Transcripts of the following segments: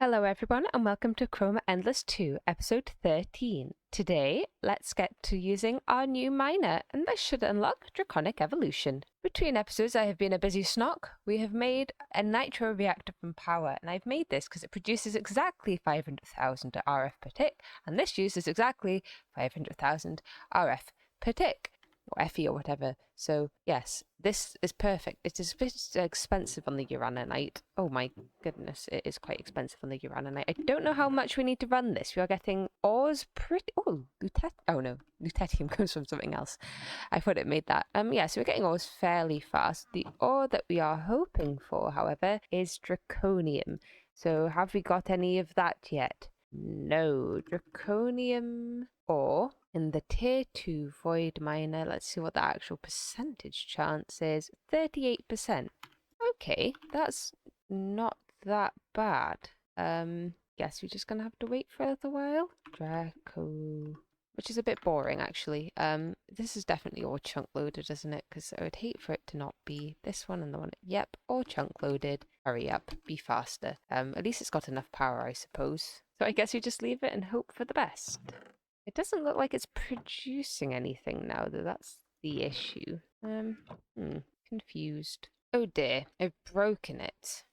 Hello everyone and welcome to Chroma Endless 2, episode 13. Today, let's get to using our new miner, and this should unlock Draconic Evolution. Between episodes I have been a busy snock. We have made a nitro reactor from power, and I've made this because it produces exactly 500,000 RF per tick, and this uses exactly 500,000 RF per tick. Or FE or whatever. So yes, this is perfect. It is a bit expensive on the uraninite. Oh my goodness, it is quite expensive on the uraninite. I don't know how much we need to run this. We are getting ores pretty... Oh, oh no, lutetium comes from something else. I thought it made that. Yeah, so we're getting ores fairly fast. The ore that we are hoping for, however, is draconium. So have we got any of that yet? No, draconium ore in the tier 2 void miner. Let's see what the actual percentage chance is. 38%. Okay, that's not that bad. Guess we're just gonna have to wait for a little while. Draco, which is a bit boring actually. This is definitely all chunk loaded, isn't it? Because I would hate for it to not be this one and the one. Yep, all chunk loaded. Hurry up, be faster. At least it's got enough power, I suppose. So I guess you just leave it and hope for the best. It doesn't look like it's producing anything now, though. That's the issue. Confused. Oh dear, I've broken it.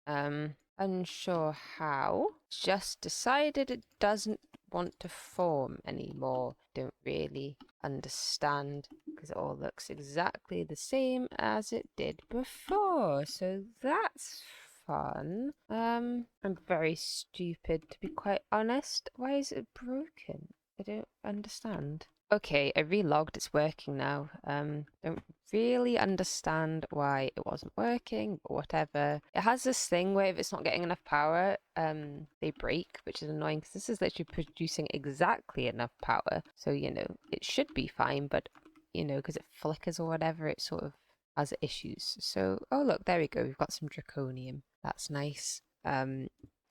Unsure how. Just decided it doesn't want to form anymore. Don't really understand because it all looks exactly the same as it did before. So that's fun. I'm very stupid to be quite honest. Why is it broken? I don't understand. Okay, I relogged, it's working now. Don't really understand why it wasn't working, but whatever. It has this thing where if it's not getting enough power, they break, which is annoying because this is literally producing exactly enough power. So, it should be fine, but, because it flickers or whatever, it sort of has issues. So, oh look, there we go, we've got some draconium. That's nice.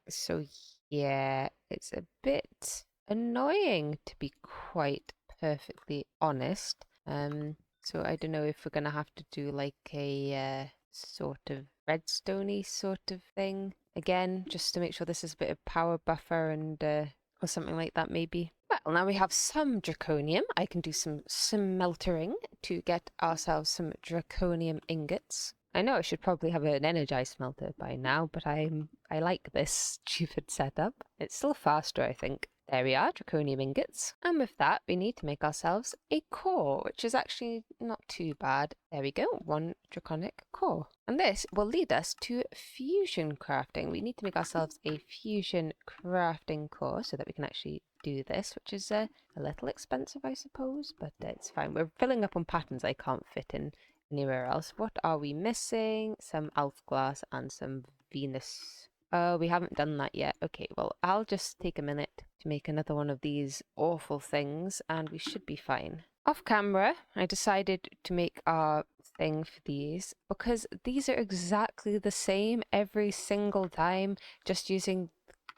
So yeah, it's a bit annoying to be quite perfectly honest. So I don't know if we're gonna have to do like a sort of redstone-y sort of thing again, just to make sure this is a bit of power buffer and or something like that maybe. Well, now we have some draconium. I can do some smeltering to get ourselves some draconium ingots. I know I should probably have an energized smelter by now, but I like this stupid setup. It's still faster, I think. There we are, draconium ingots. And with that, we need to make ourselves a core, which is actually not too bad. There we go, one draconic core. And this will lead us to fusion crafting. We need to make ourselves a fusion crafting core so that we can actually do this, which is a little expensive, I suppose, but it's fine. We're filling up on patterns I can't fit in anywhere else. What are we missing? Some elf glass and some Venus. Oh, we haven't done that yet. Okay, well, I'll just take a minute to make another one of these awful things and we should be fine. Off camera, I decided to make our thing for these because these are exactly the same every single time, just using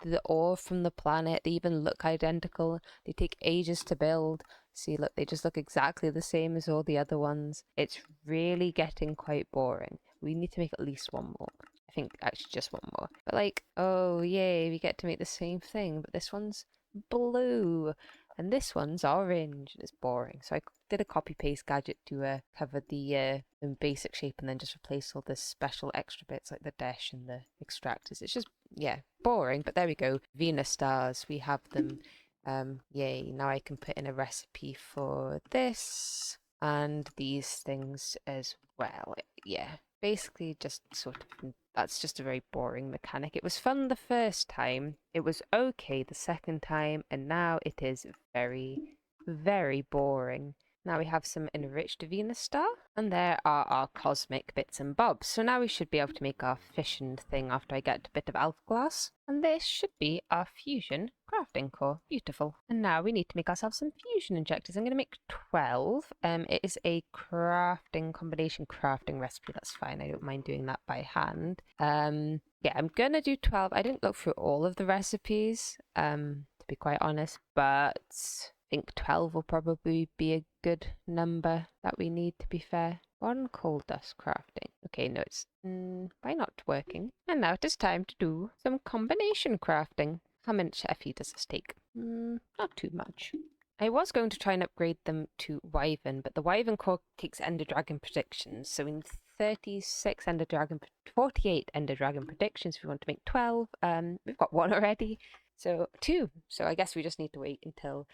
the ore from the planet. They even look identical. They take ages to build. See, look, they just look exactly the same as all the other ones. It's really getting quite boring. We need to make at least one more. I think actually just one more. But like, oh yay, we get to make the same thing, but this one's blue and this one's orange and it's boring. So I did a copy paste gadget to cover the basic shape and then just replace all the special extra bits like the dash and the extractors. It's just, yeah, boring, but there we go. Venus stars, we have them. Yay, now I can put in a recipe for this and these things as well. Yeah, basically just sort of, that's just a very boring mechanic. It was fun the first time, it was okay the second time, and now it is very, very boring. Now we have some enriched Venus star, and there are our cosmic bits and bobs. So now we should be able to make our fission thing after I get a bit of elf glass. And this should be our fusion crafting core. Beautiful. And now we need to make ourselves some fusion injectors. I'm going to make 12. It is a crafting combination crafting recipe. That's fine. I don't mind doing that by hand. Yeah, I'm going to do 12. I didn't look through all of the recipes, to be quite honest, but I think 12 will probably be a good number that we need, to be fair. One coal dust crafting. Okay, no, it's why not working? And now it is time to do some combination crafting. How much FE does this take? Not too much. I was going to try and upgrade them to Wyvern, but the Wyvern core takes Ender Dragon predictions, so we need 36 Ender Dragon, 48 Ender Dragon predictions if we want to make 12. We've got one already, so 2. So I guess we just need to wait until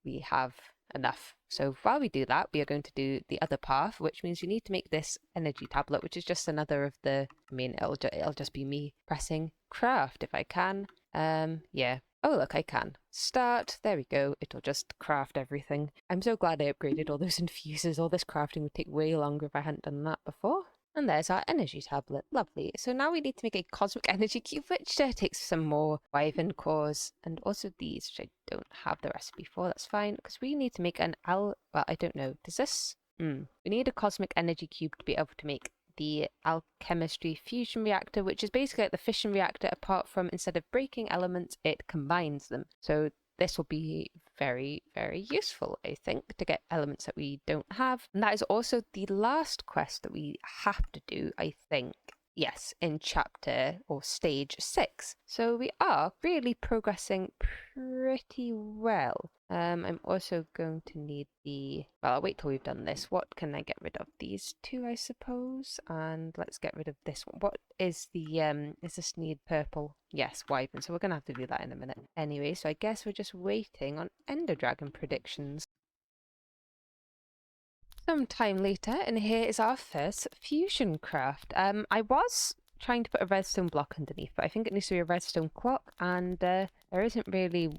we have enough. So while we do that, we are going to do the other path, which means you need to make this energy tablet, which is just another of the, I mean, it'll just be me pressing craft if I can. Yeah. Oh, look, I can. Start. There we go. It'll just craft everything. I'm so glad I upgraded all those infusers. All this crafting would take way longer if I hadn't done that before. And there's our energy tablet. Lovely. So now we need to make a cosmic energy cube, which takes some more Wyvern cores. And also these, which I don't have the recipe for. That's fine, because we need to make an well, I don't know. Does this? We need a cosmic energy cube to be able to make the alchemistry fusion reactor, which is basically like the fission reactor, apart from instead of breaking elements, it combines them. So this will be very, very useful, I think, to get elements that we don't have. And that is also the last quest that we have to do, I think. Yes, in chapter or stage 6. So we are really progressing pretty well. I'm also going to need the... Well, I'll wait till we've done this. What can I get rid of? These 2, I suppose. And let's get rid of this one. What is the... Does this need purple? Yes, Wyvern. So we're going to have to do that in a minute. Anyway, so I guess we're just waiting on Ender Dragon predictions. Some time later, and here is our first fusion craft. I was trying to put a redstone block underneath, but I think it needs to be a redstone clock, and there isn't really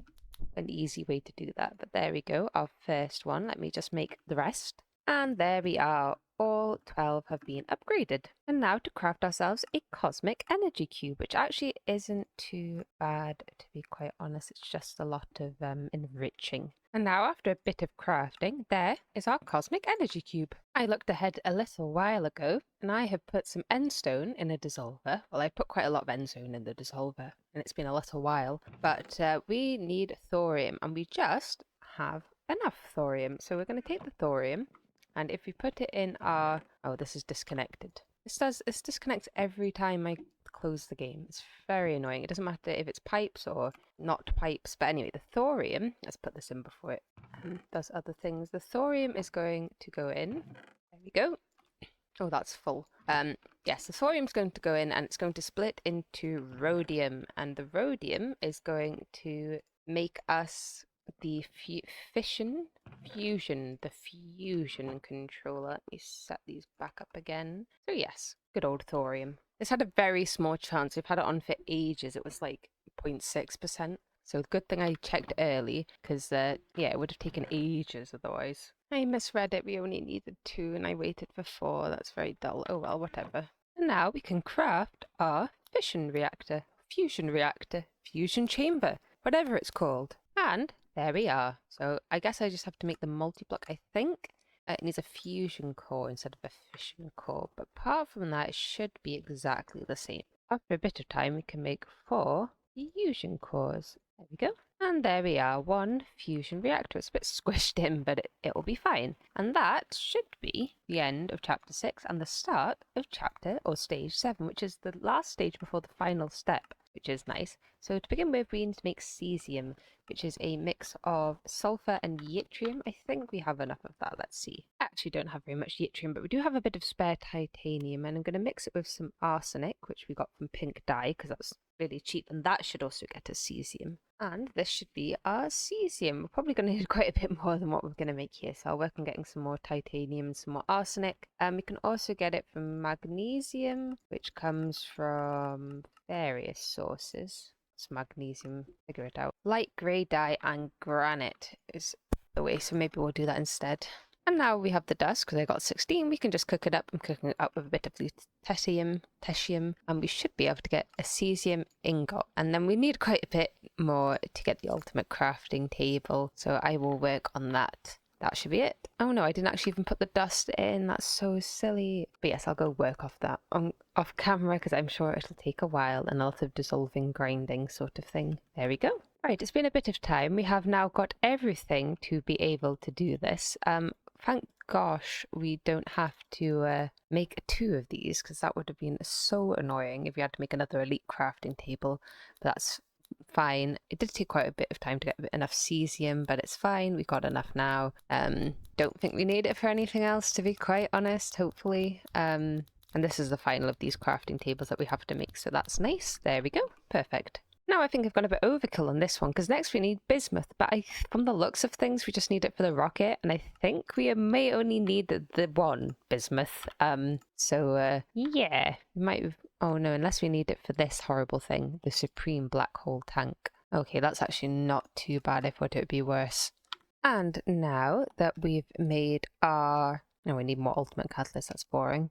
an easy way to do that. But there we go, our first one. Let me just make the rest. And there we are. All 12 have been upgraded. And now to craft ourselves a cosmic energy cube, which actually isn't too bad, to be quite honest. It's just a lot of enriching. And now, after a bit of crafting, there is our cosmic energy cube. I looked ahead a little while ago, and I have put some endstone in a dissolver. Well, I put quite a lot of endstone in the dissolver, and it's been a little while. But we need thorium, and we just have enough thorium. So we're going to take the thorium, and if we put it in our... Oh, this is disconnected. This disconnects every time I close the game. It's very annoying. It doesn't matter if it's pipes or not pipes. But anyway, the thorium... Let's put this in before it does other things. The thorium is going to go in. There we go. Oh, that's full. Yes, the thorium's going to go in, and it's going to split into rhodium. And the rhodium is going to make us the fusion controller. Let me set these back up again. So yes, good old thorium. This had a very small chance. We've had it on for ages. It was like 0.6%. So good thing I checked early, because yeah, it would have taken ages otherwise. I misread it. We only needed 2 and I waited for 4. That's very dull. Oh well, whatever. And now we can craft our fission reactor, fusion chamber, whatever it's called. And there we are. So I guess I just have to make the multi-block, I think. It needs a fusion core instead of a fission core. But apart from that, it should be exactly the same. After a bit of time, we can make 4 fusion cores. There we go. And there we are, 1 fusion reactor. It's a bit squished in, but it will be fine. And that should be the end of chapter 6 and the start of chapter or stage 7, which is the last stage before the final step, which is nice. So to begin with, we need to make cesium, which is a mix of sulfur and yttrium. I think we have enough of that. Let's see. I actually don't have very much yttrium, but we do have a bit of spare titanium, and I'm going to mix it with some arsenic, which we got from Pink Dye, because that's really cheap, and that should also get us cesium. And this should be our cesium. We're probably going to need quite a bit more than what we're going to make here, so I'll work on getting some more titanium and some more arsenic. We can also get it from magnesium, which comes from various sources. It's magnesium, figure it out. Light grey dye and granite is the way, so maybe we'll do that instead. And now we have the dust, because I got 16, we can just cook it up. I'm cooking it up with a bit of lutetium, and we should be able to get a cesium ingot. And then we need quite a bit more to get the ultimate crafting table, so I will work on that. That should be it. Oh no, I didn't actually even put the dust in. That's so silly. But yes, I'll go work off that off camera, because I'm sure it'll take a while and a lot of dissolving, grinding sort of thing. There we go. Right, it's been a bit of time. We have now got everything to be able to do this. Thank gosh we don't have to make 2 of these, because that would have been so annoying if we had to make another elite crafting table. But that's fine. It did take quite a bit of time to get enough cesium, but it's fine. We got enough now. Don't think we need it for anything else, to be quite honest, hopefully. And this is the final of these crafting tables that we have to make, so that's nice. There we go. Perfect. Now I think I've gone a bit overkill on this one, because next we need bismuth, but from the looks of things we just need it for the rocket, and I think we may only need the 1 bismuth. Yeah, we might have, oh no, unless we need it for this horrible thing, the supreme black hole tank. Okay, that's actually not too bad. I thought it would be worse. And now that we've made our... No, we need more ultimate catalyst, that's boring.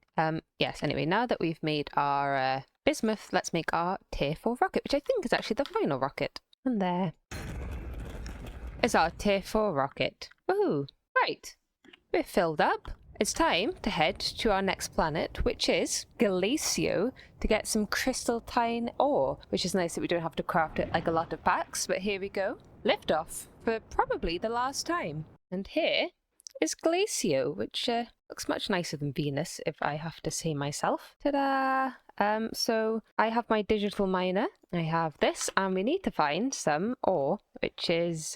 Yes, anyway, now that we've made our bismuth, let's make our tier 4 rocket, which I think is actually the final rocket. And there is our tier 4 rocket. Woohoo! Right, we're filled up. It's time to head to our next planet, which is Glacio, to get some crystaltine ore, which is nice that we don't have to craft it like a lot of packs, but here we go. Lift off for probably the last time. And here is Glacio, which looks much nicer than Venus, if I have to say myself. Ta-da! So I have my digital miner, I have this, and we need to find some ore, which is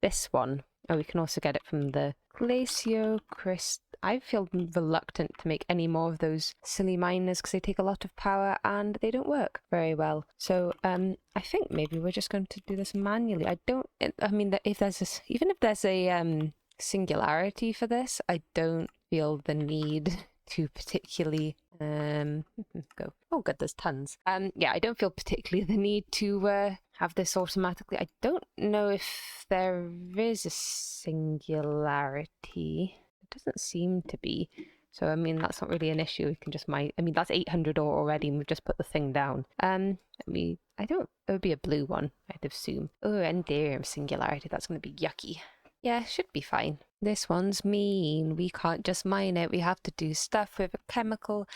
this one. Oh, we can also get it from the Glacio Crystal. I feel reluctant to make any more of those silly miners because they take a lot of power and they don't work very well. So I think maybe we're just going to do this manually. I mean, that if there's this, even if there's a singularity for this, I don't feel the need to particularly go. Oh good, there's tons. Yeah, I don't feel particularly the need to have this automatically. I don't know if there is a singularity. It doesn't seem to be. So I mean, that's not really an issue. We can just I mean, that's 800 ore already, and we've just put the thing down. It would be a blue one, I'd assume. Oh, Inferium singularity. That's going to be yucky. Yeah, should be fine. This one's mean. We can't just mine it. We have to do stuff with a chemical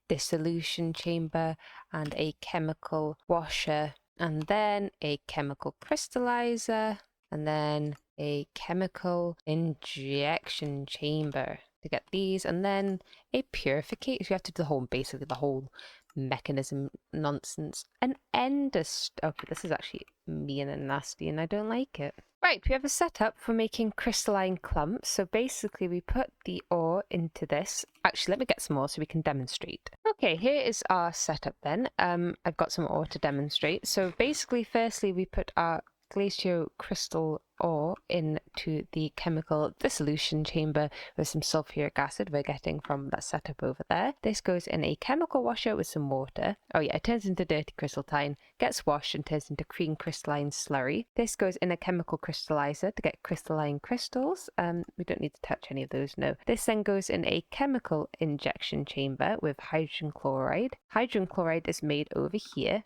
dissolution chamber and a chemical washer, and then a chemical crystallizer, and then a chemical injection chamber to get these, and then a purification. You have to do basically the whole mechanism nonsense. An ender okay, this is actually mean and nasty, and I don't like it. Right, we have a setup for making crystalline clumps. So basically we put the ore into this. Actually, let me get some more so we can demonstrate. Okay, here is our setup then. I've got some ore to demonstrate. So basically, firstly, we put our glacio crystal ore into the chemical dissolution chamber with some sulfuric acid we're getting from that setup over there. This goes in a chemical washer with some water. Oh yeah, it turns into dirty crystaltine, gets washed and turns into cream crystalline slurry. This goes in a chemical crystallizer to get crystalline crystals. We don't need to touch any of those, no. This then goes in a chemical injection chamber with hydrogen chloride. Hydrogen chloride is made over here.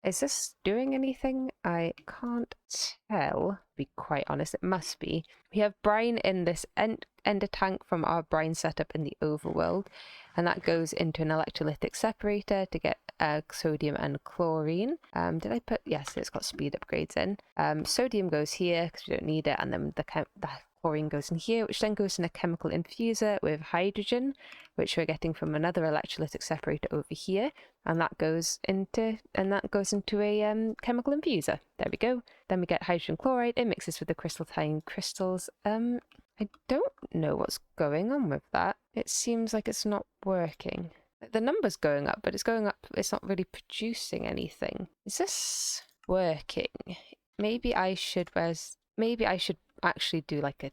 Is this doing anything? I can't tell, to be quite honest. It must be. We have brine in this ender tank from our brine setup in the overworld, and that goes into an electrolytic separator to get sodium and chlorine. Did I put... Yes, it's got speed upgrades in. Sodium goes here because we don't need it, and then the chlorine goes in here, which then goes in a chemical infuser with hydrogen, which we're getting from another electrolytic separator over here, and that goes into a chemical infuser. There we go. Then we get hydrogen chloride. It mixes with the crystalline crystals. I don't know what's going on with that. It seems like it's not working. The number's going up, but it's going up. It's not really producing anything. Is this working? Maybe I should actually do like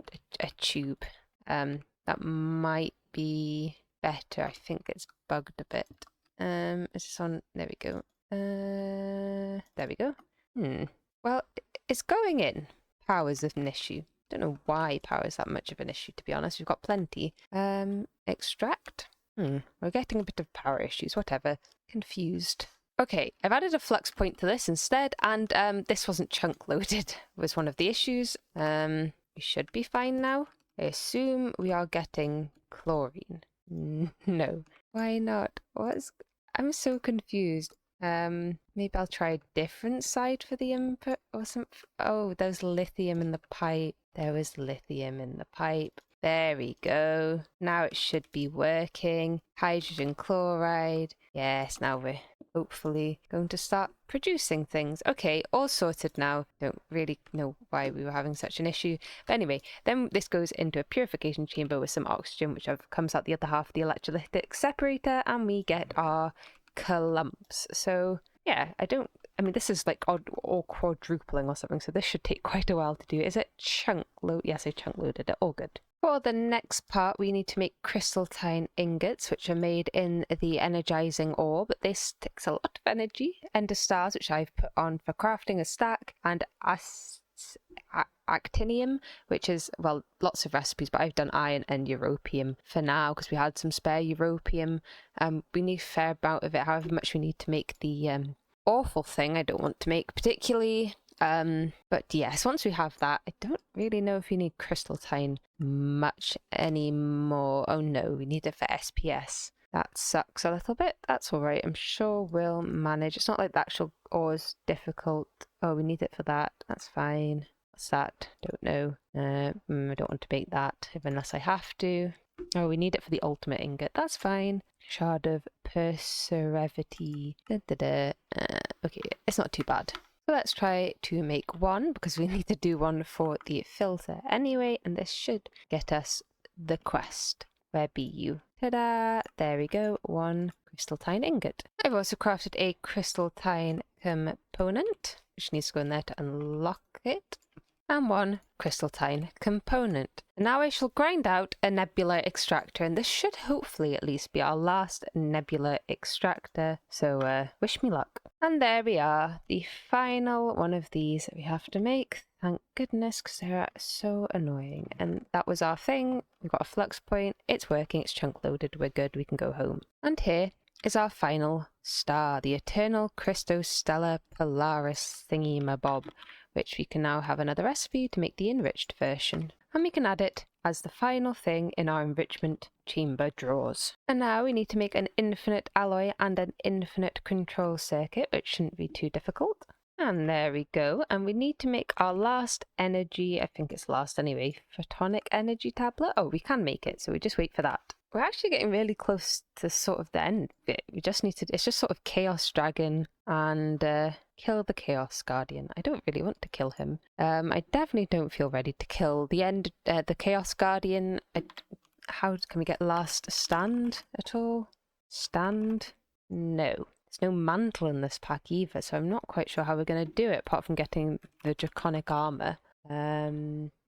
a tube. That might be better. I think it's bugged a bit. Is this on? There we go. There we go. Well, it's going in. Power's an issue. Don't know why power is that much of an issue, to be honest. We've got plenty. Extract. We're getting a bit of power issues. Whatever. Confused. Okay, I've added a flux point to this instead, and this wasn't chunk loaded, was one of the issues. We should be fine now. I assume we are getting chlorine. No. Why not? I'm so confused. Maybe I'll try a different side for the input or something. Oh, there's lithium in the pipe. There was lithium in the pipe. There we go. Now it should be working. Hydrogen chloride. Yes, now we're hopefully going to start producing things. Okay, all sorted now. Don't really know why we were having such an issue. But anyway, then this goes into a purification chamber with some oxygen, which comes out the other half of the electrolytic separator, and we get our clumps. So yeah, I mean, this is like odd or quadrupling or something, so this should take quite a while to do. Is it chunk load? Yes, I chunk loaded it. All good. For the next part, we need to make crystaltine ingots, which are made in the energizing ore, but this takes a lot of energy. Ender stars, which I've put on for crafting a stack, and actinium, which is, well, lots of recipes, but I've done iron and europium for now because we had some spare europium. We need a fair amount of it, however much we need to make the awful thing I don't want to make particularly. But yes, once we have that, I don't really know if we need crystaltine much anymore. Oh no, we need it for SPS. That sucks a little bit. That's all right. I'm sure we'll manage. It's not like the actual ore is difficult. Oh, we need it for that. That's fine. What's that? Don't know. I don't want to make that unless I have to. Oh, we need it for the ultimate ingot. That's fine. Shard of Perseverity. Okay, it's not too bad. So let's try to make one, because we need to do one for the filter anyway, and this should get us the quest. Where be you? Ta-da! There we go, one crystaltine ingot. I've also crafted a crystaltine component, which needs to go in there to unlock it, and one crystaltine component. Now I shall grind out a nebula extractor, and this should hopefully at least be our last nebula extractor, so wish me luck. And there we are, the final one of these that we have to make. Thank goodness, because they're so annoying. And that was our thing. We've got a flux point. It's working. It's chunk loaded. We're good. We can go home. And here is our final star, the Eternal Christostellar Polaris thingy-mabob, which we can now have another recipe to make the enriched version. And we can add it as the final thing in our enrichment chamber drawers. And now we need to make an infinite alloy and an infinite control circuit, which shouldn't be too difficult. And there we go. And we need to make our last energy, I think it's last anyway, photonic energy tablet. Oh, we can make it, so we just wait for that. We're actually getting really close to sort of the end bit. We just need to, it's just sort of Chaos Dragon and kill the Chaos Guardian. I don't really want to kill him. I definitely don't feel ready to kill the Chaos Guardian. How can we get last stand at all? Stand? No. There's no mantle in this pack either, so I'm not quite sure how we're going to do it apart from getting the draconic armor.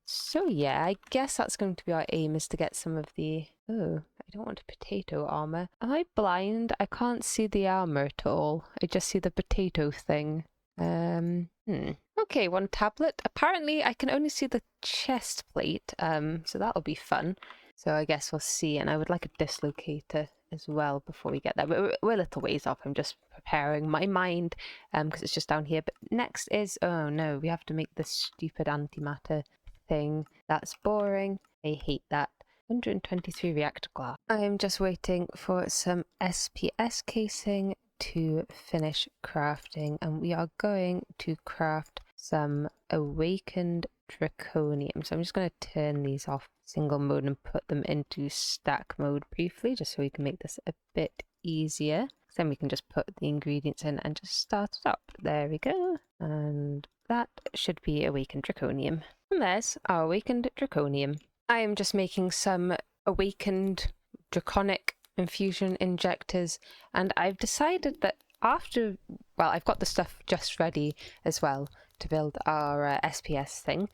So yeah, I guess that's going to be our aim, is to get some of the... Oh, I don't want a potato armor. Am I blind? I can't see the armor at all. I just see the potato thing. Okay, one tablet. Apparently I can only see the chest plate, so that'll be fun. So I guess we'll see, and I would like a dislocator as well before we get there. We're a little ways off. I'm just preparing my mind, because it's just down here. But next is... Oh no, we have to make this stupid antimatter thing. That's boring. I hate that. 123 reactor glass. I am just waiting for some SPS casing to finish crafting, and we are going to craft some awakened draconium. So I'm just going to turn these off single mode and put them into stack mode briefly, just so we can make this a bit easier. Then we can just put the ingredients in and just start it up. There we go. And that should be awakened draconium. And there's our awakened draconium. I am just making some awakened draconic infusion injectors, and I've decided that after, well, I've got the stuff just ready as well to build our SPS thing.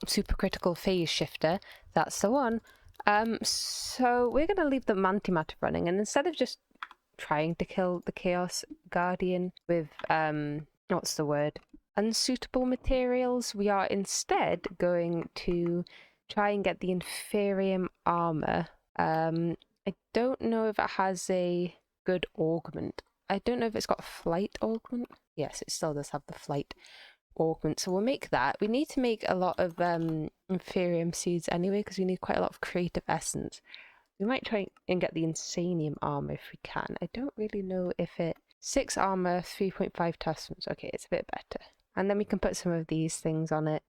Supercritical phase shifter, that's the one. So we're going to leave the antimatter running, and instead of just trying to kill the Chaos Guardian with, what's the word? Unsuitable materials, we are instead going to try and get the Inferium armor. I don't know if it has a good augment. I don't know if it's got flight augment. Yes, it still does have the flight augment, so we'll make that. We need to make a lot of Inferium seeds anyway, because we need quite a lot of creative essence. We might try and get the Insanium armor if we can. I don't really know if it... 6 armor, 3.5 tussums. Okay, it's a bit better. And then we can put some of these things on it.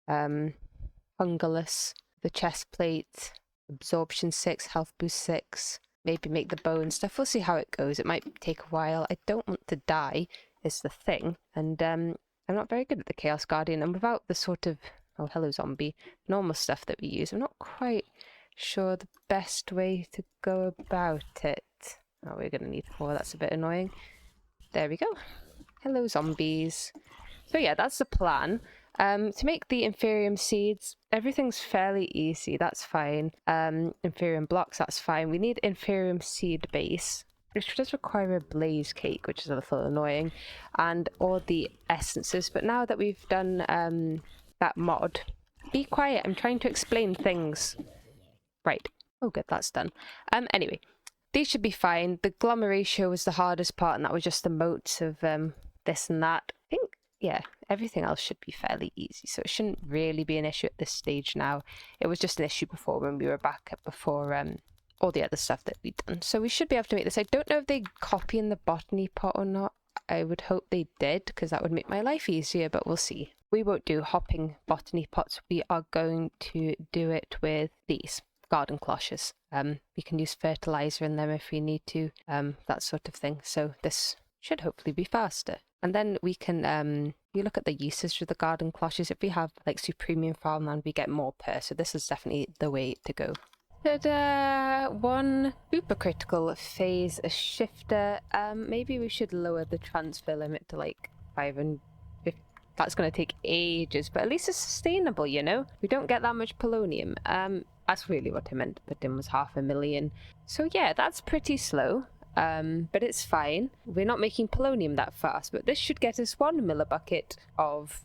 Hungerless. the chest plate, absorption 6, health boost 6, maybe make the bow and stuff. We'll see how it goes. It might take a while. I don't want to die is the thing, and I'm not very good at the Chaos Guardian, and without the sort of, oh hello zombie, normal stuff that we use, I'm not quite sure the best way to go about it. Oh, we're gonna need 4, that's a bit annoying. There we go. Hello zombies. So yeah, that's the plan. To make the Inferium seeds, everything's fairly easy, that's fine. Inferium blocks, that's fine. We need Inferium seed base, which does require a blaze cake, which is a little annoying, and all the essences. But now that we've done that mod, be quiet, I'm trying to explain things. Right. Oh good, that's done. Anyway, these should be fine. The glommer ratio was the hardest part, and that was just the motes of this and that. I think, yeah, everything else should be fairly easy, so it shouldn't really be an issue at this stage now. It was just an issue before when we were back at before all the other stuff that we'd done. So we should be able to make this. I don't know if they copy in the botany pot or not. I would hope they did, because that would make my life easier, but we'll see. We won't do hopping botany pots. We are going to do it with these garden cloches. We can use fertilizer in them if we need to, that sort of thing. So this should hopefully be faster. And then we can, you look at the usage of the garden cloches. If we have like supremium farmland, we get more per. So this is definitely the way to go. Ta-da! 1 supercritical phase shifter. Maybe we should lower the transfer limit to like 550. That's going to take ages, but at least it's sustainable, you know? We don't get that much polonium. That's really what I meant to put in, was 500,000. So yeah, that's pretty slow, but it's fine. We're not making polonium that fast, but this should get us 1 millibucket of,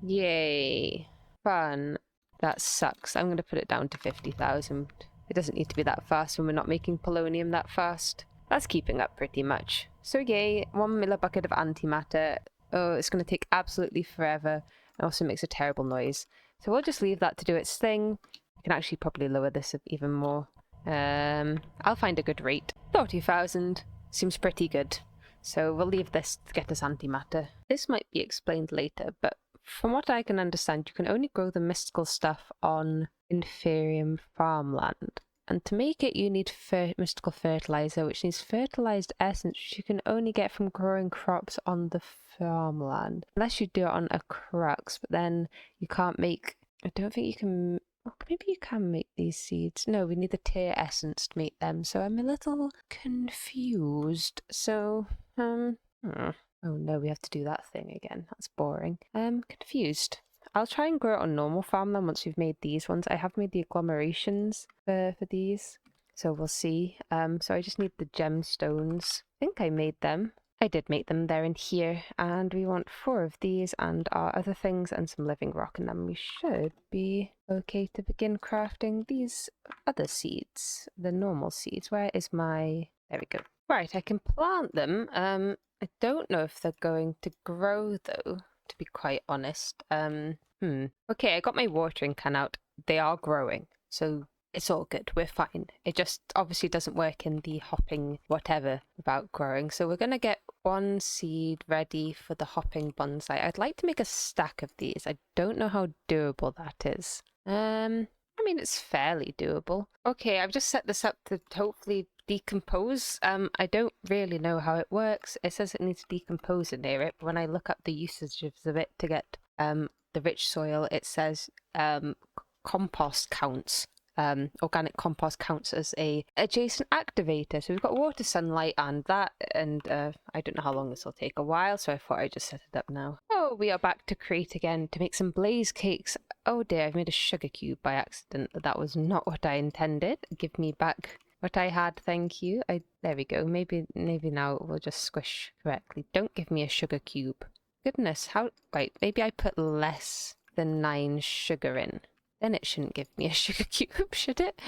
yay, fun. That sucks. I'm going to put it down to 50,000. It doesn't need to be that fast when we're not making polonium that fast. That's keeping up pretty much. So yay, 1 millibucket of antimatter. Oh, it's going to take absolutely forever. It also makes a terrible noise. So we'll just leave that to do its thing. I can actually probably lower this even more. I'll find a good rate. 40,000 seems pretty good. So we'll leave this to get us antimatter. This might be explained later, but from what I can understand, you can only grow the mystical stuff on Inferium farmland. And to make it, you need mystical fertilizer, which needs fertilized essence, which you can only get from growing crops on the farmland. Unless you do it on a crux, but then you can't make... I don't think you can... Oh, maybe you can make these seeds. No, we need the tear essence to make them, so I'm a little confused. So, oh no, we have to do that thing again. That's boring. Confused. I'll try and grow it on normal farmland once we've made these ones. I have made the agglomerations for these, so we'll see. So I just need the gemstones. I think I made them. I did make them. They're in here, and we want 4 of these and our other things and some living rock, and then we should be okay to begin crafting these other seeds, the normal seeds. Where is my... There we go. Right, I can plant them. I don't know if they're going to grow though, to be quite honest. Okay, I got my watering can out. They are growing, so it's all good. We're fine. It just obviously doesn't work in the hopping whatever without growing. So we're gonna get 1 seed ready for the hopping bonsai. I'd like to make a stack of these. I don't know how doable that is. I mean, it's fairly doable. Okay, I've just set this up to hopefully decompose. I don't really know how it works. It says it needs to decompose near it, but when I look up the usages of it to get the rich soil, it says compost counts. Organic compost counts as a adjacent activator. So we've got water, sunlight, and that, and I don't know how long this will take. A while, so I thought I'd just set it up now. Oh, we are back to crate again to make some blaze cakes. Oh dear, I've made a sugar cube by accident. That was not what I intended. Give me back what I had, thank you. There we go. Maybe now it will just squish correctly. Don't give me a sugar cube. Goodness, how... Right, maybe I put less than 9 sugar in. Then it shouldn't give me a sugar cube, should it?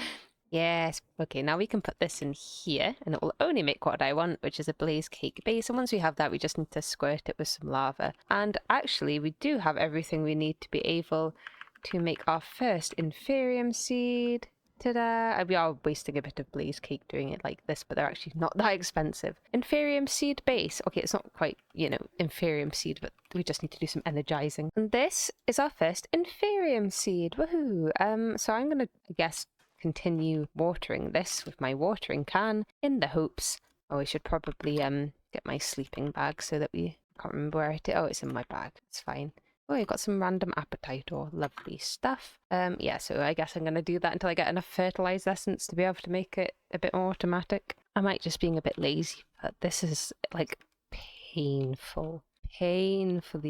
Yes. Okay, now we can put this in here, and it will only make what I want, which is a blaze cake base. And once we have that, we just need to squirt it with some lava. And actually, we do have everything we need to be able to make our first Inferium seed. Ta-da! We are wasting a bit of blaze cake doing it like this, but they're actually not that expensive. Inferium seed base. Okay, it's not quite, you know, Inferium seed, but we just need to do some energizing. And this is our first Inferium seed. Woohoo! So I'm gonna, I guess, continue watering this with my watering can in the hopes. Oh, I should probably get my sleeping bag so that we can't remember where it is. Oh, it's in my bag. It's fine. Oh, you've got some random appetite or lovely stuff. Yeah, so I guess I'm going to do that until I get enough fertilized essence to be able to make it a bit more automatic. I might just being a bit lazy, but this is like painfully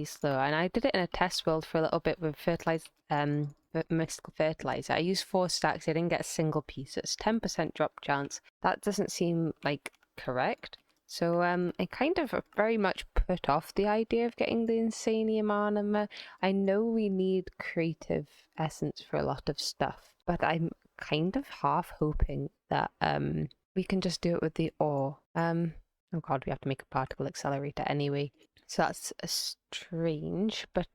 slow. And I did it in a test world for a little bit with mystical fertilizer. I used 4 stacks. I didn't get a single piece. So it's 10% drop chance. That doesn't seem like correct. So I kind of very much put off the idea of getting the Insanium armor. I know we need creative essence for a lot of stuff, but I'm kind of half hoping that we can just do it with the ore. Oh god, we have to make a particle accelerator anyway. So that's strange, but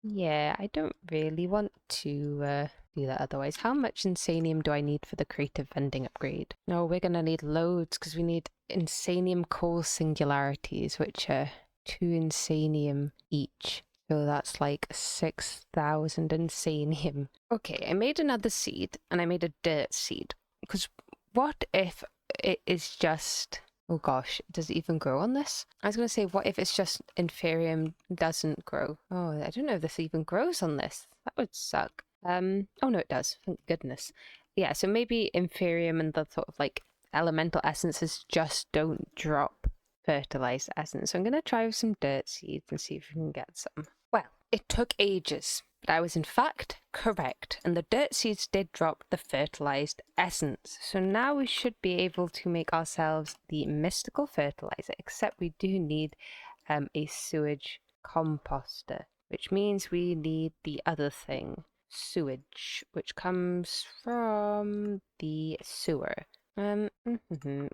yeah, I don't really want to do that otherwise. How much Insanium do I need for the creative vending upgrade? No, we're gonna need loads because we need Insanium core singularities, which are 2 Insanium each. So that's like 6,000 Insanium. Okay, I made another seed and I made a dirt seed. Because what if it is just... Oh gosh, does it even grow on this? I was going to say, what if it's just Inferium doesn't grow? Oh, I don't know if this even grows on this. That would suck. Oh no, it does. Thank goodness. Yeah, so maybe Inferium and the sort of like elemental essences just don't drop fertilized essence. So I'm going to try with some dirt seeds and see if we can get some. Well, it took ages, but I was in fact correct, and the dirt seeds did drop the fertilized essence. So now we should be able to make ourselves the mystical fertilizer, except we do need a sewage composter, which means we need the other thing, sewage, which comes from the sewer. We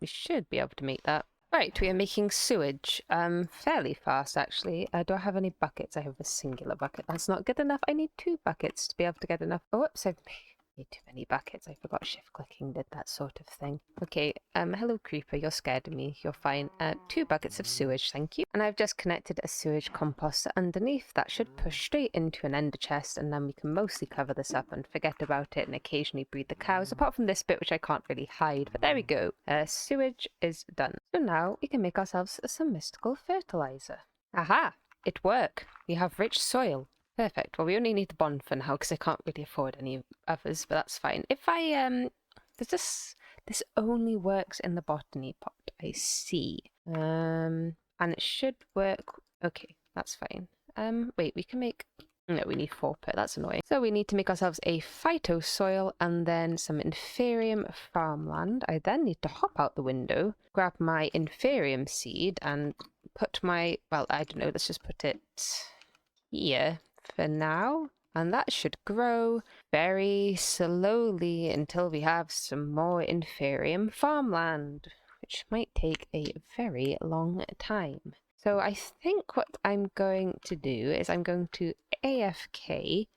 should be able to make that. Right, we are making sewage fairly fast, actually. Do I have any buckets? I have a singular bucket. That's not good enough. I need 2 buckets to be able to get enough. Oh, whoops, I've made too many buckets. I forgot shift clicking did that sort of thing. Okay, hello creeper, you're scared of me. You're fine. 2 buckets of sewage, thank you. And I've just connected a sewage composter underneath. That should push straight into an ender chest, and then we can mostly cover this up and forget about it and occasionally breed the cows, apart from this bit which I can't really hide. But there we go. Sewage is done. So now we can make ourselves some mystical fertilizer. Aha! It worked. We have rich soil. Perfect. Well, we only need the bond for now because I can't really afford any others, but that's fine. If I this only works in the botany pot, I see. And it should work. Okay, that's fine. Wait, we can make... No, we need 4 per. That's annoying. So we need to make ourselves a phyto soil and then some Inferium farmland. I then need to hop out the window, grab my Inferium seed and put my... Well, I don't know. Let's just put it here for now. And that should grow very slowly until we have some more Inferium farmland, which might take a very long time. So I think what I'm going to do is I'm going to AFK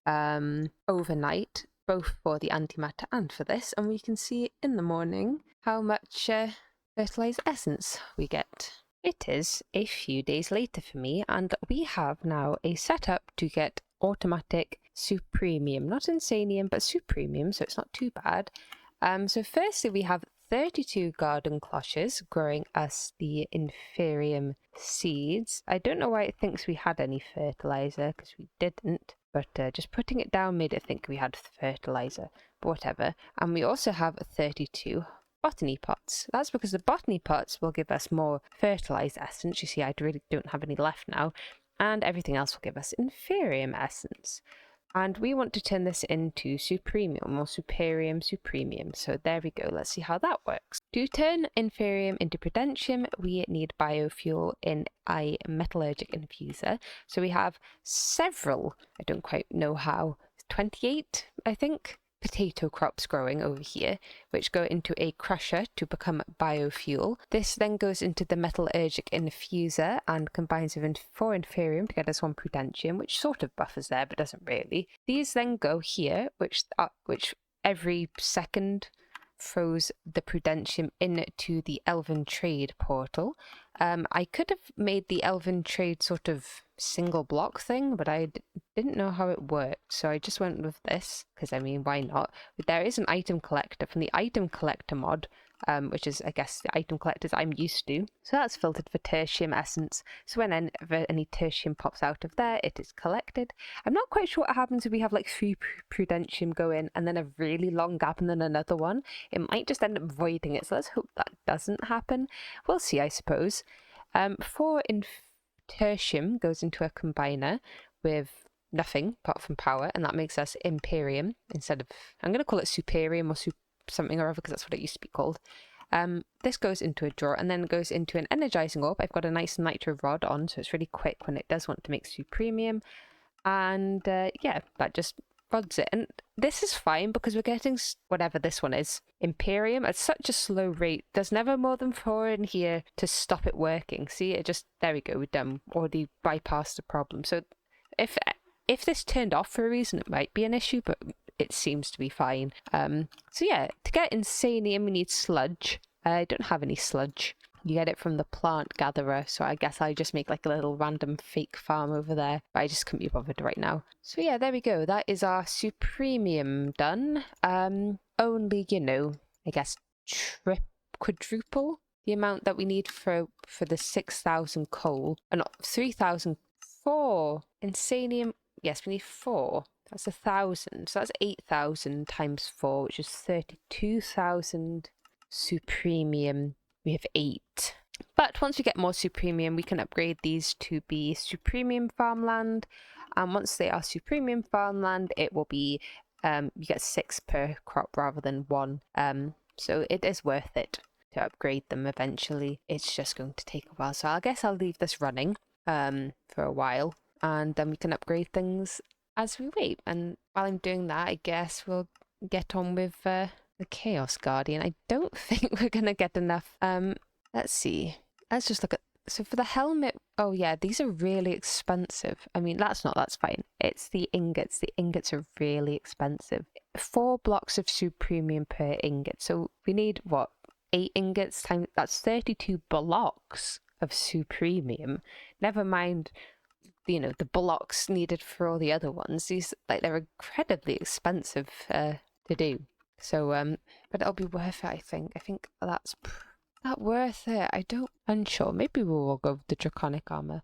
overnight, both for the antimatter and for this, and we can see in the morning how much fertilized essence we get. It is a few days later for me, and we have now a setup to get automatic supremium, not insanium, but supremium, so it's not too bad. So firstly, we have 32 garden cloches growing us the Inferium seeds. I don't know why it thinks we had any fertilizer, because we didn't, but just putting it down made it think we had fertilizer, but whatever. And we also have 32 botany pots. That's because the botany pots will give us more fertilized essence. You see, I really don't have any left now, and everything else will give us Inferium essence. And we want to turn this into supremium or supremium. So there we go. Let's see how that works. To turn Inferium into prudentium, we need biofuel in a metallurgic infuser. So we have several, I don't quite know how, 28, I think, potato crops growing over here, which go into a crusher to become biofuel. This then goes into the metallurgic infuser and combines with 4 Inferium to get us 1 prudentium, which sort of buffers there but doesn't really. These then go here, which every second throws the Prudentium into the Elven Trade portal. I could have made the Elven Trade sort of single block thing, but I didn't know how it worked, so I just went with this, because I mean, why not? But there is an item collector from the item collector mod, which is, I guess, the item collectors I'm used to. So that's filtered for tertium essence. So whenever any tertium pops out of there, it is collected. I'm not quite sure what happens if we have like 3 Prudentium go in and then a really long gap and then another one. It might just end up voiding it, so let's hope that doesn't happen. We'll see, I suppose. 4 tertium goes into a combiner with nothing apart from power, and that makes us Inferium instead of, I'm going to call it Superium or something or other, because that's what it used to be called. This goes into a drawer and then goes into an energizing orb. I've got a nice nitro rod on, so it's really quick when it does want to make Supremium. And yeah, that just rods it. And this is fine because we're getting whatever this one is, Imperium, at such a slow rate. There's never more than 4 in here to stop it working. See, it just, there we go, we're done. Already bypassed the problem. So if this turned off for a reason, it might be an issue, but it seems to be fine. So yeah, to get Insanium, we need sludge. I don't have any sludge. You get it from the plant gatherer, so I guess I just make like a little random fake farm over there, but I just couldn't be bothered right now. So yeah, there we go. That is our Supremium done. Only, you know, I guess quadruple the amount that we need for the 6,000 coal. Not 3,004 Insanium. Yes, we need 4. That's 1,000. So that's 8,000 times 4, which is 32,000 Supremium. We have 8. But once we get more Supremium, we can upgrade these to be Supremium farmland. And once they are Supremium farmland, it will be, you get 6 per crop rather than 1. So it is worth it to upgrade them eventually. It's just going to take a while. So I guess I'll leave this running for a while. And then we can upgrade things as we wait. And while I'm doing that, I guess we'll get on with the Chaos Guardian. I don't think we're gonna get enough. Let's see. Let's just look at, so for the helmet, oh yeah, these are really expensive. I mean, that's fine. It's the ingots. The ingots are really expensive. 4 blocks of Supremium per ingot. So we need what? 8 ingots times, that's 32 blocks of Supremium. Never mind, you know, the blocks needed for all the other ones. These, like, they're incredibly expensive to do. So, but it'll be worth it, I think. I think that's not worth it. Unsure. Maybe we will go with the Draconic armor.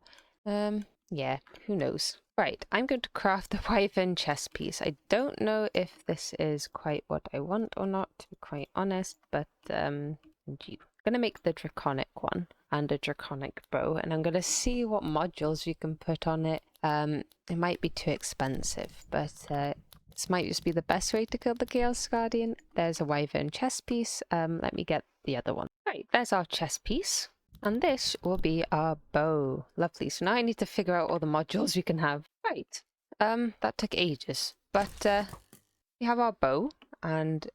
Yeah, who knows. Right, I'm going to craft the Wyvern chest piece. I don't know if this is quite what I want or not, to be quite honest, but, I'm going to make the Draconic one and a Draconic bow, and I'm going to see what modules we can put on it. It might be too expensive, but, this might just be the best way to kill the Chaos Guardian. There's a Wyvern chest piece. Let me get the other one. Right, there's our chest piece. And this will be our bow. Lovely. So now I need to figure out all the modules we can have. Right. That took ages. But we have our bow and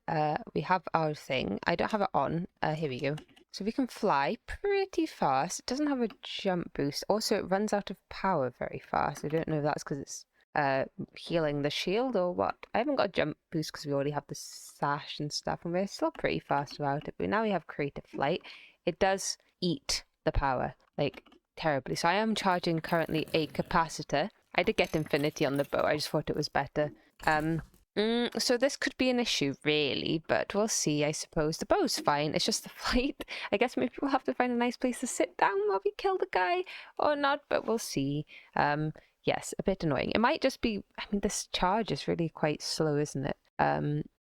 we have our thing. I don't have it on. Here we go. So we can fly pretty fast. It doesn't have a jump boost. Also, it runs out of power very fast. I don't know if that's because it's healing the shield or what. I haven't got a jump boost because we already have the sash and stuff, and we're still pretty fast without it. But now we have creative flight. It does eat the power, like, terribly. So I am charging currently a capacitor. I did get infinity on the bow. I just thought it was better. So this could be an issue, really, but we'll see, I suppose. The bow's fine. It's just the flight. I guess maybe we'll have to find a nice place to sit down while we kill the guy or not, but we'll see. Yes, a bit annoying. It might just be, I mean, this charge is really quite slow, isn't it?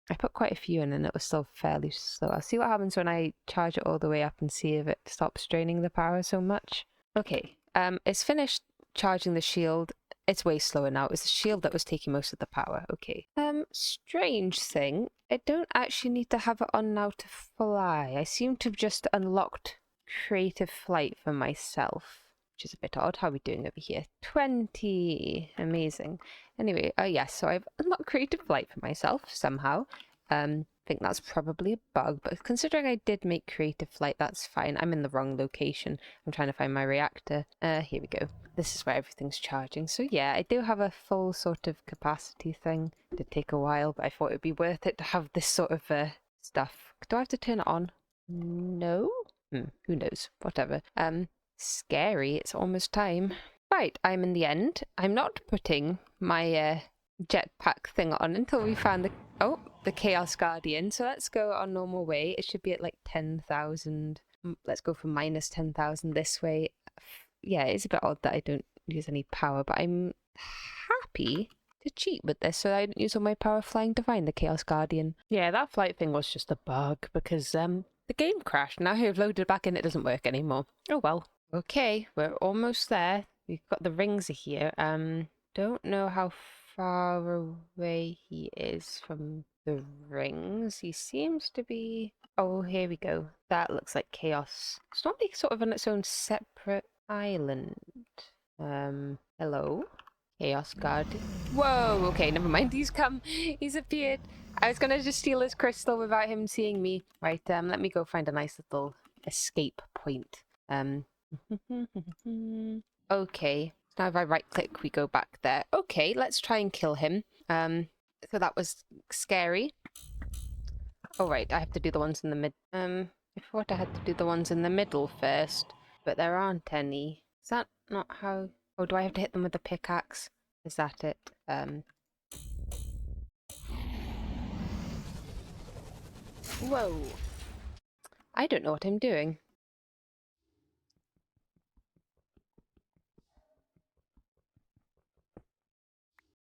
I put quite a few in and it was still fairly slow. I'll see what happens when I charge it all the way up and see if it stops draining the power so much. Okay, it's finished charging the shield. It's way slower now. It was the shield that was taking most of the power. Okay. Strange thing. I don't actually need to have it on now to fly. I seem to have just unlocked creative flight for myself, which is a bit odd. How are we doing over here? 20. Amazing. Anyway, yes, so I've unlocked creative flight for myself somehow. think that's probably a bug, but considering I did make creative flight, that's fine. I'm in the wrong location. I'm trying to find my reactor. Here we go. This is where everything's charging. So yeah, I do have a full sort of capacity thing. It did take a while, but I thought it'd be worth it to have this sort of stuff. Do I have to turn it on? No? Who knows? Whatever. Scary. It's almost time. Right, I'm in the end. I'm not putting my jetpack thing on until we found the Chaos Guardian. So let's go our normal way. It should be at like 10,000. Let's go for minus 10,000 this way. Yeah, it's a bit odd that I don't use any power, but I'm happy to cheat with this so I didn't use all my power flying to find the Chaos Guardian. Yeah, that flight thing was just a bug because the game crashed. Now I've loaded back in, it doesn't work anymore. Oh well. Okay, we're almost there. We've got the rings here. Don't know how far away he is from the rings. He seems to be... Oh, here we go. That looks like chaos. It's normally sort of on its own separate island. Hello? Chaos guard. Whoa, okay, never mind. He's come. He's appeared. I was gonna just steal his crystal without him seeing me. Right, let me go find a nice little escape point. Okay. Now if I right click, we go back there. Okay, let's try and kill him. So that was scary. Oh right, I have to do the ones in the mid. I thought I had to do the ones in the middle first, but there aren't any. Is that not how... Oh, do I have to hit them with a pickaxe? Is that it? Whoa. I don't know what I'm doing.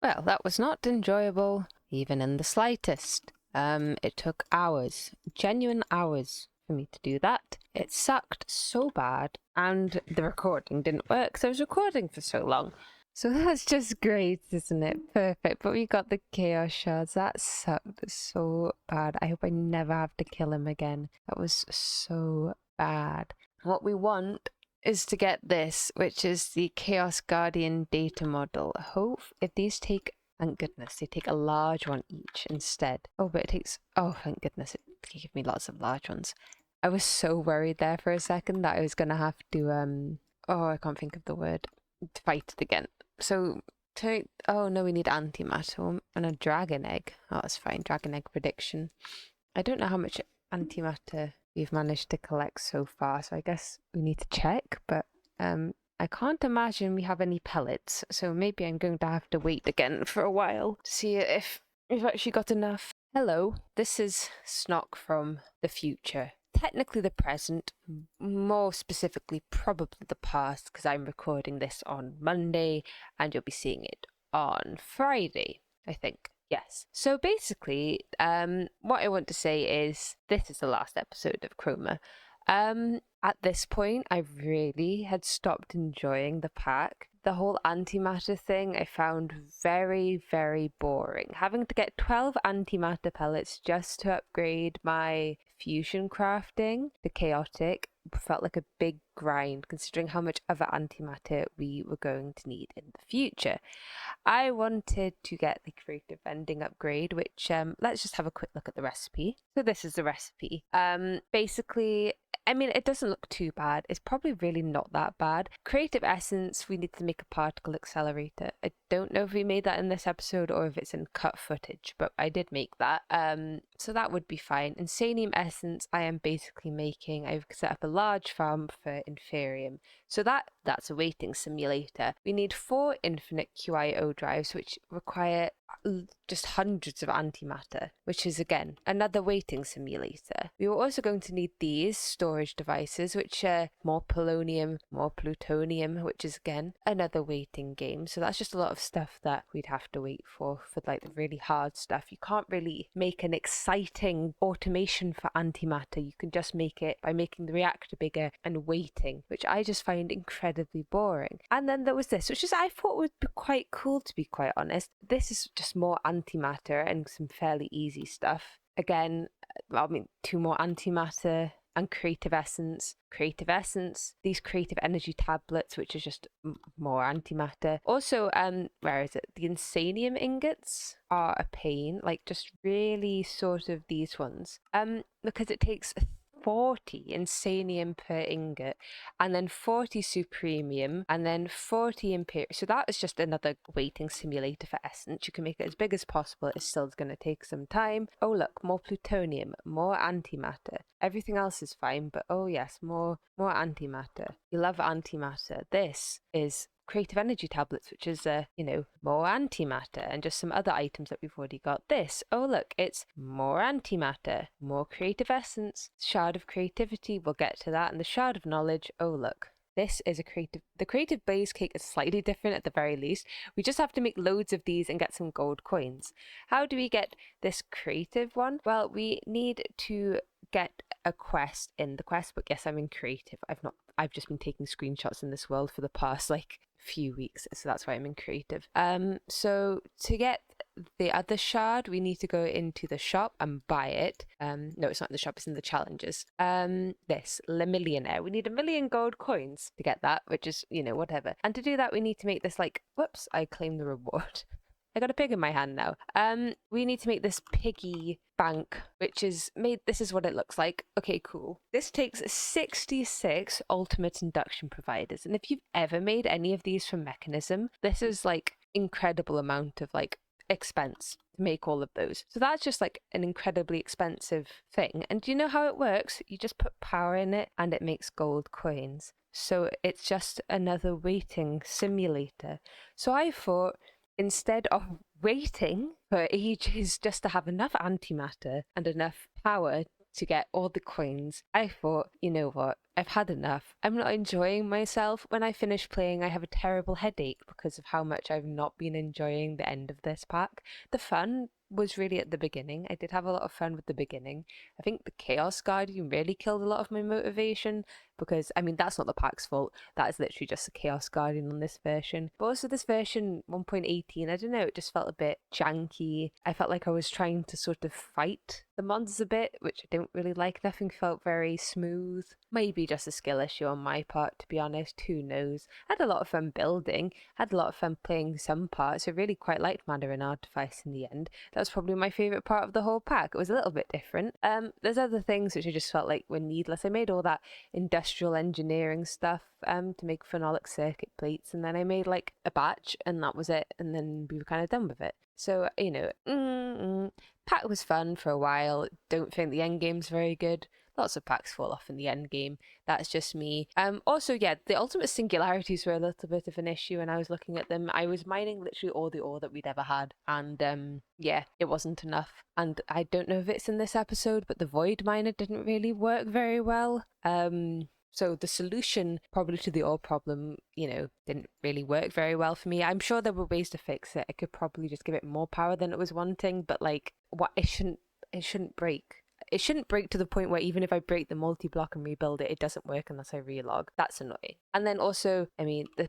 Well, that was not enjoyable, even in the slightest. It took hours, genuine hours, for me to do that. It sucked so bad, and the recording didn't work, because I was recording for so long. So that's just great, isn't it? Perfect. But we got the chaos shards. That sucked so bad. I hope I never have to kill him again. That was so bad. What we want is to get this, which is the Chaos Guardian data model. Hope if these take, thank goodness, they take a large one each instead. Oh, but it takes, oh, thank goodness, it can give me lots of large ones. I was so worried there for a second that I was going to have to, oh, I can't think of the word, to fight it again. So, oh no, we need antimatter and a dragon egg. Oh, that's fine, dragon egg prediction. I don't know how much antimatter we've managed to collect so far, so I guess we need to check, but I can't imagine we have any pellets, so maybe I'm going to have to wait again for a while to see if we've actually got enough. Hello, this is Snock from the future. Technically the present, more specifically probably the past, because I'm recording this on Monday and you'll be seeing it on Friday, I think. Yes. So basically, what I want to say is this is the last episode of Chroma. At this point, I really had stopped enjoying the pack. The whole antimatter thing I found very, very boring. Having to get 12 antimatter pellets just to upgrade my fusion crafting to chaotic felt like a big grind considering how much other antimatter we were going to need in the future. I wanted to get the creative ending upgrade, which let's just have a quick look at the recipe. So this is the recipe. Basically, I mean, it doesn't look too bad. It's probably really not that bad. Creative essence, we need to make a particle accelerator. I don't know if we made that in this episode or if it's in cut footage, but I did make that. So that would be fine. Insanium essence, I am basically making, I've set up a large farm for Inferium. So that's a waiting simulator. We need 4 infinite QIO drives, which require just hundreds of antimatter, which is again another waiting simulator. We were also going to need these storage devices, which are more polonium, more plutonium, which is again another waiting game. So that's just a lot of stuff that we'd have to wait for like the really hard stuff. You can't really make an exciting automation for antimatter. You can just make it by making the reactor bigger and waiting, which I just find incredibly boring. And then there was this, which is I thought would be quite cool, to be quite honest. This is just more antimatter and some fairly easy stuff. Again, I mean, 2 more antimatter and creative essence, these creative energy tablets, which is just more antimatter. Also, where is it? The insanium ingots are a pain, like just really sort of these ones. Because it takes 40 insanium per ingot, and then 40 supremium, and then 40 imperium. So that is just another weighting simulator for essence. You can make it as big as possible. It's still going to take some time. Oh look, more plutonium, more antimatter. Everything else is fine, but oh yes, more antimatter. You love antimatter. This is creative energy tablets, which is more antimatter, and just some other items that we've already got. This, oh look, it's more antimatter, more creative essence, shard of creativity, we'll get to that, and the shard of knowledge. Oh look, this is the creative blaze cake is slightly different at the very least. We just have to make loads of these and get some gold coins. How do we get this creative one? Well, we need to get a quest in the quest book. Yes, I'm in creative. I've just been taking screenshots in this world for the past few weeks, so that's why I'm in creative. So to get the other shard, we need to go into the shop and buy it. No, it's not in the shop, it's in the challenges. This Le Millionaire, we need 1 million gold coins to get that, which is whatever. And to do that, we need to make this whoops, I claim the reward. I got a pig in my hand now. We need to make this piggy bank, which is made. This is what it looks like. Okay, cool. This takes 66 ultimate induction providers. And if you've ever made any of these from Mechanism, this is incredible amount of expense to make all of those. So that's just an incredibly expensive thing. And do you know how it works? You just put power in it and it makes gold coins. So it's just another weighting simulator. So I thought, instead of waiting for ages just to have enough antimatter and enough power to get all the coins, I thought, you know what, I've had enough. I'm not enjoying myself. When I finish playing, I have a terrible headache because of how much I've not been enjoying the end of this pack. The fun was really at the beginning. I did have a lot of fun with the beginning. I think the Chaos Guardian really killed a lot of my motivation because, that's not the pack's fault. That is literally just the Chaos Guardian on this version. But also this version 1.18, I don't know, it just felt a bit janky. I felt like I was trying to sort of fight the monsters a bit, which I don't really like. Nothing felt very smooth. Maybe just a skill issue on my part, to be honest. Who knows? I had a lot of fun building. Had a lot of fun playing some parts. I really quite liked Mandarin Artifice in the end. That was probably my favourite part of the whole pack. It was a little bit different. There's other things which I just felt like were needless. I made all that industrial engineering stuff to make phenolic circuit plates, and then I made a batch, and that was it, and then we were kind of done with it. So, pack was fun for a while. Don't think the end game's very good. Lots of packs fall off in the end game. That's just me. Also, yeah, the ultimate singularities were a little bit of an issue when I was looking at them. I was mining literally all the ore that we'd ever had, and yeah, it wasn't enough. And I don't know if it's in this episode, but the void miner didn't really work very well. So the solution probably to the ore problem, didn't really work very well for me. I'm sure there were ways to fix it. I could probably just give it more power than it was wanting, but it shouldn't break. It shouldn't break to the point where even if I break the multi-block and rebuild it, it doesn't work unless I relog. That's annoying. And then also,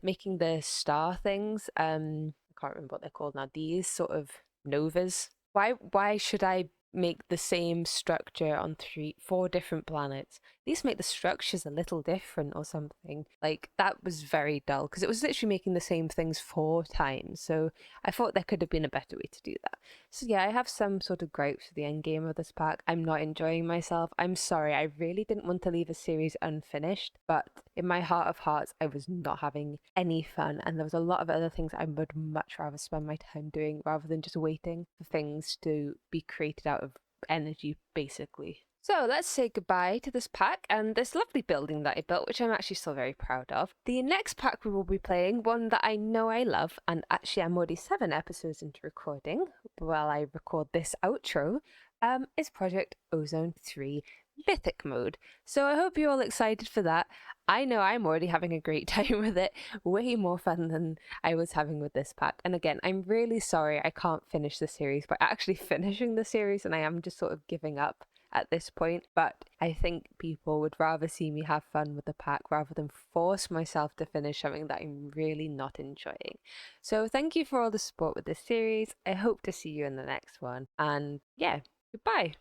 making the star things, I can't remember what they're called now. These sort of novas. Why should I make the same structure on 4 different planets? These make the structures a little different or something. That was very dull because it was literally making the same things 4 times. So I thought there could have been a better way to do that. So yeah, I have some sort of gripes for the end game of this pack. I'm not enjoying myself. I'm sorry. I really didn't want to leave a series unfinished, but in my heart of hearts, I was not having any fun, and there was a lot of other things I would much rather spend my time doing rather than just waiting for things to be created out of energy, basically. So let's say goodbye to this pack and this lovely building that I built, which I'm actually still very proud of. The next pack we will be playing, one that I know I love, and actually I'm already 7 episodes into recording while I record this outro, is Project Ozone 3 Mythic Mode. So I hope you're all excited for that. I know I'm already having a great time with it, way more fun than I was having with this pack. And again, I'm really sorry I can't finish the series by actually finishing the series, and I am just sort of giving up at this point, but I think people would rather see me have fun with the pack rather than force myself to finish something that I'm really not enjoying. So thank you for all the support with this series. I hope to see you in the next one, and yeah, goodbye.